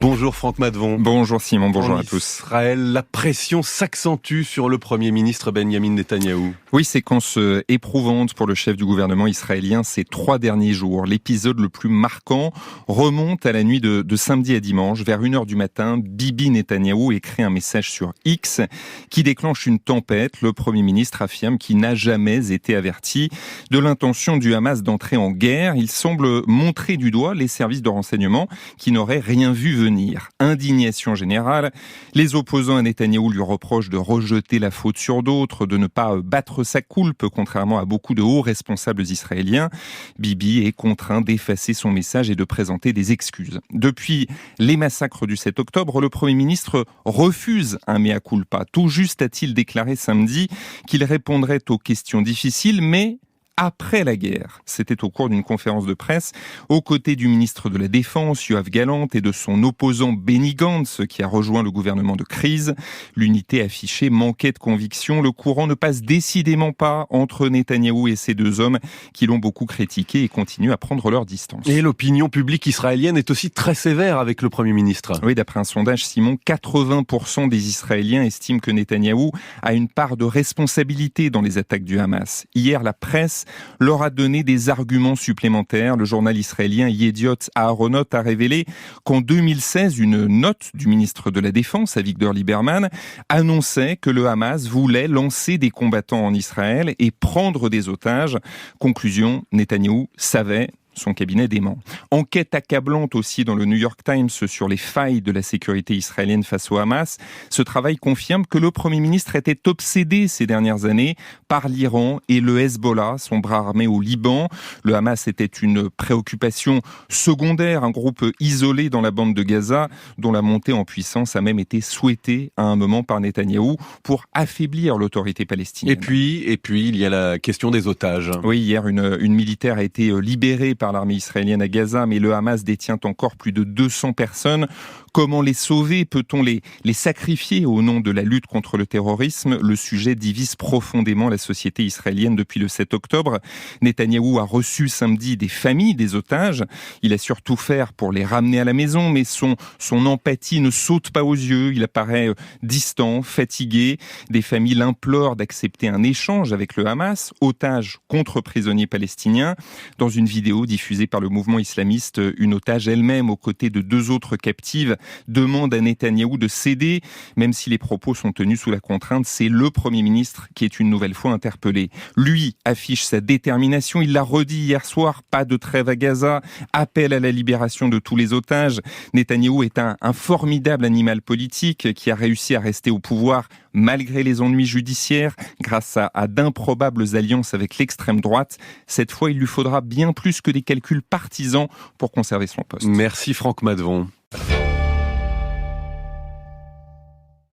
Bonjour Franck Madvon. Bonjour Simon, bonjour à tous. Israël, la pression s'accentue sur le Premier ministre Benjamin Netanyahou. Oui, séquence éprouvante pour le chef du gouvernement israélien ces 3 derniers jours. L'épisode le plus marquant remonte à la nuit de samedi à dimanche. Vers 1h du matin, Bibi Netanyahou écrit un message sur X qui déclenche une tempête. Le Premier ministre affirme qu'il n'a jamais été averti de l'intention du Hamas d'entrer en guerre. Il semble montrer du doigt les services de renseignement qui n'auraient rien vu venir. Indignation générale. Les opposants à Netanyahou lui reprochent de rejeter la faute sur d'autres, de ne pas battre sa coulpe, contrairement à beaucoup de hauts responsables israéliens. Bibi est contraint d'effacer son message et de présenter des excuses. Depuis les massacres du 7 octobre, le Premier ministre refuse un mea culpa. Tout juste a-t-il déclaré samedi qu'il répondrait aux questions difficiles, mais après la guerre. C'était au cours d'une conférence de presse aux côtés du ministre de la Défense, Yoav Gallant, et de son opposant Benny Gantz, qui a rejoint le gouvernement de crise. L'unité affichée manquait de conviction. Le courant ne passe décidément pas entre Netanyahou et ces deux hommes qui l'ont beaucoup critiqué et continuent à prendre leur distance. Et l'opinion publique israélienne est aussi très sévère avec le Premier ministre. Oui, d'après un sondage, Simon, 80% des Israéliens estiment que Netanyahou a une part de responsabilité dans les attaques du Hamas. Hier, la presse leur a donné des arguments supplémentaires. Le journal israélien Yediot Aharonot a révélé qu'en 2016, une note du ministre de la Défense, Avigdor Lieberman, annonçait que le Hamas voulait lancer des combattants en Israël et prendre des otages. Conclusion, Netanyahou savait. Son cabinet dément. Enquête accablante aussi dans le New York Times sur les failles de la sécurité israélienne face au Hamas. Ce travail confirme que le Premier ministre était obsédé ces dernières années par l'Iran et le Hezbollah, son bras armé au Liban. Le Hamas était une préoccupation secondaire, un groupe isolé dans la bande de Gaza, dont la montée en puissance a même été souhaitée à un moment par Netanyahou pour affaiblir l'autorité palestinienne. Et puis, il y a la question des otages. Oui, hier, une militaire a été libérée par l'armée israélienne à Gaza, mais le Hamas détient encore plus de 200 personnes. Comment les sauver? Peut-on les sacrifier au nom de la lutte contre le terrorisme? Le sujet divise profondément la société israélienne depuis le 7 octobre. Netanyahou a reçu samedi des familles des otages. Il a surtout faire pour les ramener à la maison, mais son empathie ne saute pas aux yeux. Il apparaît distant, fatigué. Des familles l'implorent d'accepter un échange avec le Hamas, otages contre prisonniers palestiniens. Dans une vidéo diffusée par le mouvement islamiste, une otage elle-même, aux côtés de 2 autres captives, demande à Netanyahou de céder. Même si les propos sont tenus sous la contrainte, c'est le Premier ministre qui est une nouvelle fois interpellé. Lui affiche sa détermination, il l'a redit hier soir, pas de trêve à Gaza, appel à la libération de tous les otages. Netanyahou est un formidable animal politique qui a réussi à rester au pouvoir malgré les ennuis judiciaires, grâce à d'improbables alliances avec l'extrême droite. Cette fois, il lui faudra bien plus que des calculs partisans pour conserver son poste. Merci Franck Madvon.